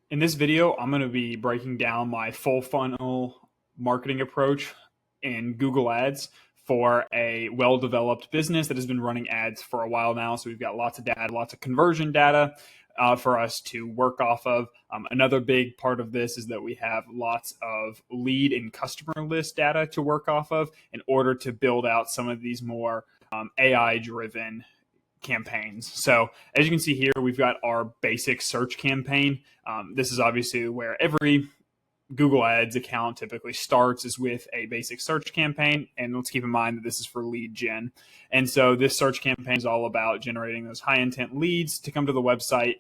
In this video, I'm going to be breaking down my full funnel marketing approach in Google Ads for a well-developed business that has been running ads for a while now. So we've got lots of data, lots of conversion data for us to work off of. Another big part of this is that we have lots of lead and customer list data to work off of in order to build out some of these more AI-driven campaigns. So as you can see here, we've got our basic search campaign. This is obviously where every Google Ads account typically starts, is with a basic search campaign. And let's keep in mind that this is for lead gen. And so this search campaign is all about generating those high intent leads to come to the website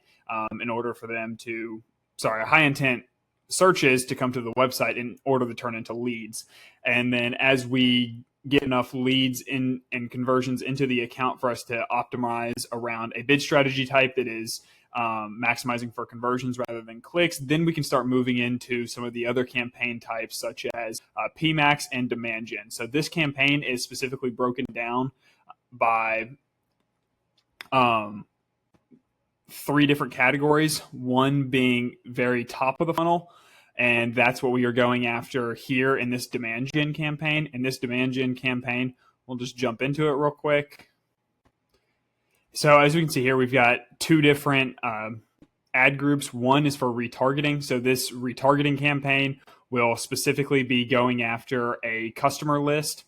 in order for them to, high intent searches to come to the website in order to turn into leads. And then as we get enough leads and conversions into the account for us to optimize around a bid strategy type that is maximizing for conversions rather than clicks, then we can start moving into some of the other campaign types such as PMAX and demand gen. So this campaign is specifically broken down by three different categories, one being very top of the funnel. And that's what we are going after here in this demand gen campaign. In this demand gen campaign, we'll just jump into it real quick. So as we can see here, we've got two different ad groups. One is for retargeting. So this retargeting campaign will specifically be going after a customer list.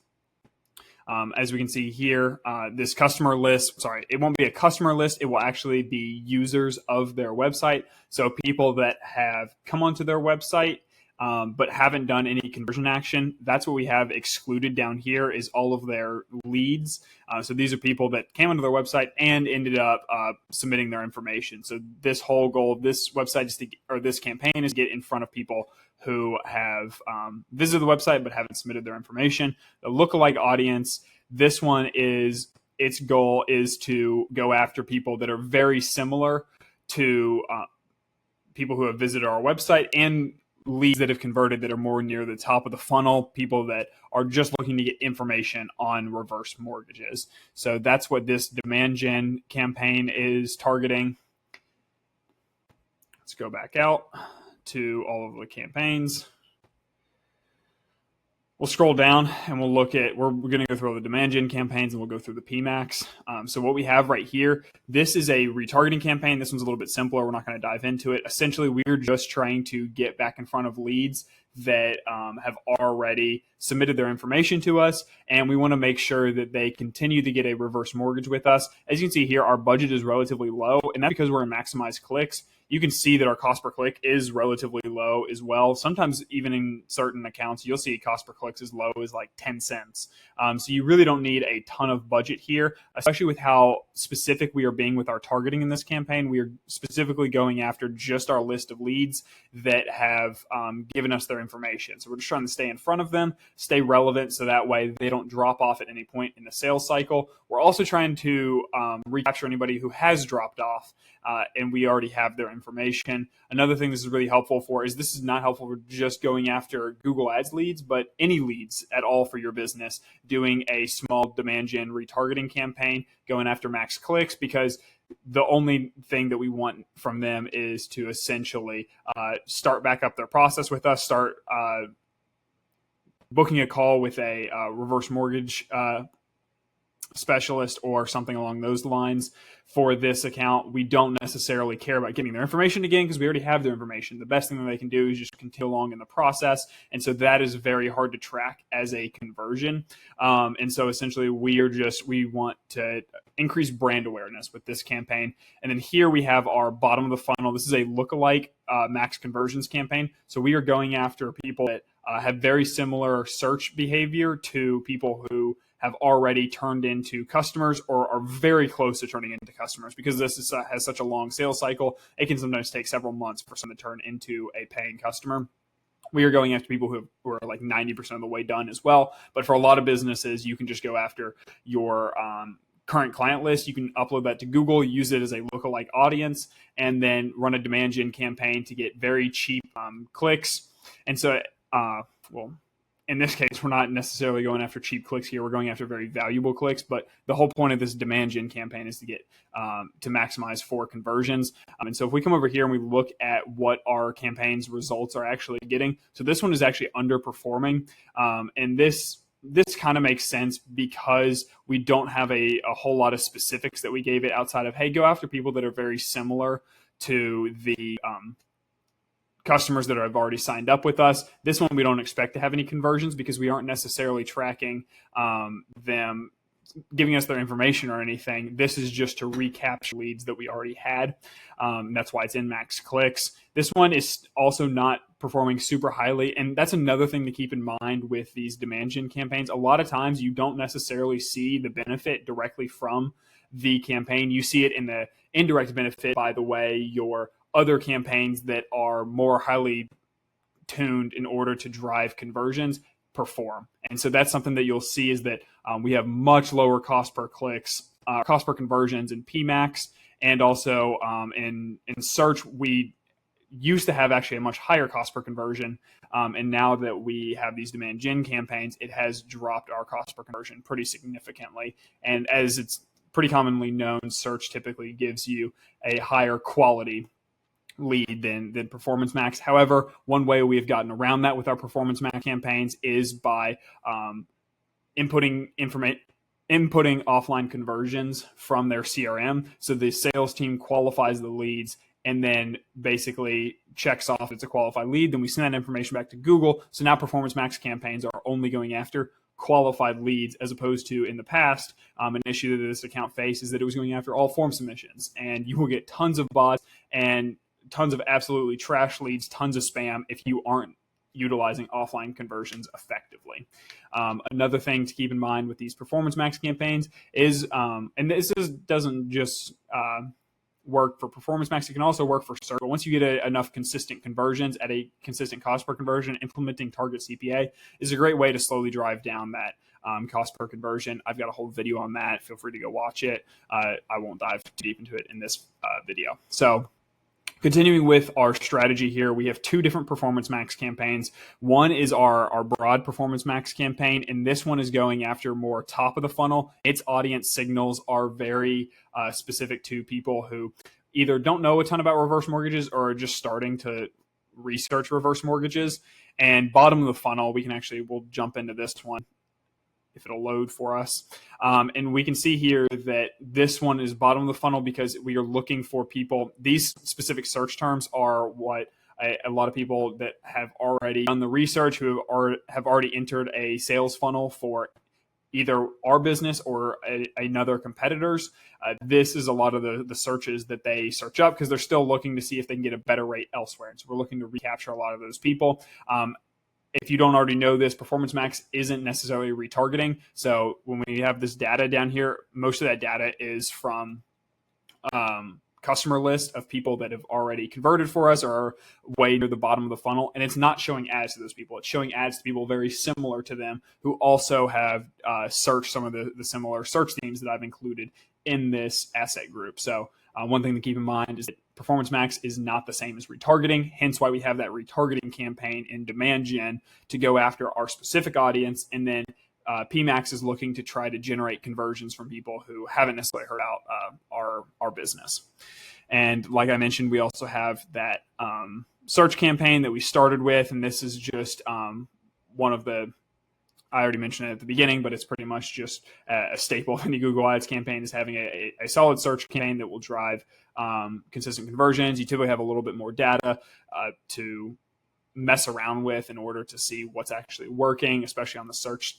As we can see here, this customer list, it won't be a customer list. It will actually be users of their website. So people that have come onto their website, but haven't done any conversion action. That's what we have excluded down here, is all of their leads. So these are people that came onto their website and ended up submitting their information. So this whole goal of this website this campaign is to get in front of people who have visited the website but haven't submitted their information. The lookalike audience, this one is, its goal is to go after people that are very similar to people who have visited our website and leads that have converted that are more near the top of the funnel, people that are just looking to get information on reverse mortgages. So that's what this demand gen campaign is targeting. Let's go back out to all of the campaigns. We'll scroll down and we'll look at, we're going to go through all the demand gen campaigns and we'll go through the PMAX. So what we have right here, this is a retargeting campaign. This one's a little bit simpler. We're not going to dive into it. Essentially, we're just trying to get back in front of leads that have already submitted their information to us, and we want to make sure that they continue to get a reverse mortgage with us. As you can see here, our budget is relatively low, and that's because we're in maximize clicks. You can see that our cost per click is relatively low as well. Sometimes even in certain accounts, you'll see cost per clicks as low as like 10 cents. So you really don't need a ton of budget here, especially with how specific we are being with our targeting in this campaign. We are specifically going after just our list of leads that have given us their information. So we're just trying to stay in front of them, stay relevant, so that way they don't drop off at any point in the sales cycle. We're also trying to recapture anybody who has dropped off and we already have their information. Another thing this is really helpful for is this is not helpful for just going after Google Ads leads, but any leads at all for your business, doing a small demand gen retargeting campaign, going after max clicks, because the only thing that we want from them is to essentially start back up their process with us, start booking a call with a reverse mortgage specialist or something along those lines. For this account, we don't necessarily care about getting their information again because we already have their information. The best thing that they can do is just continue along in the process. And so that is very hard to track as a conversion. And so essentially we want to increase brand awareness with this campaign. And then here we have our bottom of the funnel. This is a lookalike max conversions campaign. So we are going after people that have very similar search behavior to people who have already turned into customers or are very close to turning into customers. Because this has such a long sales cycle, it can sometimes take several months for someone to turn into a paying customer. We are going after people who are like 90% of the way done as well. But for a lot of businesses, you can just go after your current client list. You can upload that to Google, use it as a lookalike audience, and then run a demand gen campaign to get very cheap clicks. And so, in this case, we're not necessarily going after cheap clicks here. We're going after very valuable clicks. But the whole point of this demand gen campaign is to get to maximize for conversions. And so if we come over here and we look at what our campaign's results are actually getting, so this one is actually underperforming. And this kind of makes sense because we don't have a whole lot of specifics that we gave it outside of, hey, go after people that are very similar to the customers that have already signed up with us. This one, we don't expect to have any conversions because we aren't necessarily tracking them giving us their information or anything. This is just to recapture leads that we already had. That's why it's in max clicks. This one is also not performing super highly. And that's another thing to keep in mind with these demand gen campaigns. A lot of times you don't necessarily see the benefit directly from the campaign. You see it in the indirect benefit by the way your other campaigns that are more highly tuned in order to drive conversions perform. And so that's something that you'll see is that we have much lower cost per clicks, cost per conversions in PMAX, and also in search, we used to have actually a much higher cost per conversion. And now that we have these demand gen campaigns, it has dropped our cost per conversion pretty significantly. And as it's pretty commonly known, search typically gives you a higher quality lead than Performance Max. However, one way we have gotten around that with our Performance Max campaigns is by inputting offline conversions from their CRM. So the sales team qualifies the leads and then basically checks off it's a qualified lead. Then we send that information back to Google. So now Performance Max campaigns are only going after qualified leads, as opposed to in the past, an issue that this account faced is that it was going after all form submissions, and you will get tons of bots and tons of absolutely trash leads, tons of spam if you aren't utilizing offline conversions effectively. Another thing to keep in mind with these Performance Max campaigns is, and doesn't just work for Performance Max, it can also work for search. But once you get enough consistent conversions at a consistent cost per conversion, implementing target CPA is a great way to slowly drive down that cost per conversion. I've got a whole video on that. Feel free to go watch it. I won't dive too deep into it in this video. So continuing with our strategy here, we have two different Performance Max campaigns. One is our broad Performance Max campaign, and this one is going after more top of the funnel. Its audience signals are very specific to people who either don't know a ton about reverse mortgages or are just starting to research reverse mortgages. And bottom of the funnel, we'll jump into this one if it'll load for us. And we can see here that this one is bottom of the funnel because we are looking for people. These specific search terms are what a lot of people that have already done the research, who have already entered a sales funnel for either our business or another competitor's. This is a lot of the searches that they search up because they're still looking to see if they can get a better rate elsewhere. And so we're looking to recapture a lot of those people. If you don't already know this, Performance Max isn't necessarily retargeting. So when we have this data down here, most of that data is from customer list of people that have already converted for us or are way near the bottom of the funnel. And it's not showing ads to those people. It's showing ads to people very similar to them who also have searched some of the similar search themes that I've included in this asset group. So one thing to keep in mind is that Performance Max is not the same as retargeting, hence why we have that retargeting campaign in demand gen to go after our specific audience. And then PMax is looking to try to generate conversions from people who haven't necessarily heard out our business. And like I mentioned, we also have that search campaign that we started with. And this is just one of the, I already mentioned it at the beginning, but it's pretty much just a staple in the Google Ads campaign is having a solid search campaign that will drive consistent conversions. You typically have a little bit more data to mess around with in order to see what's actually working, especially on the search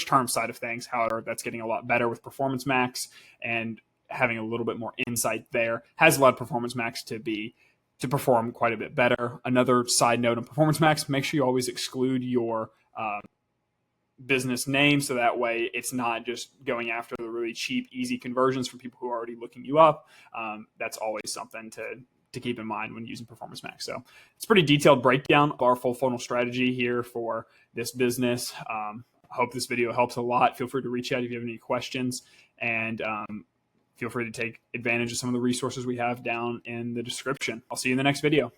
term side of things. However, that's getting a lot better with Performance Max, and having a little bit more insight there has allowed Performance Max to perform quite a bit better. Another side note on Performance Max, make sure you always exclude your business name, so that way it's not just going after the really cheap, easy conversions from people who are already looking you up. That's always something to keep in mind when using Performance Max. So it's a pretty detailed breakdown of our full funnel strategy here for this business. I hope this video helps a lot. Feel free to reach out if you have any questions, and feel free to take advantage of some of the resources we have down in the description. I'll see you in the next video.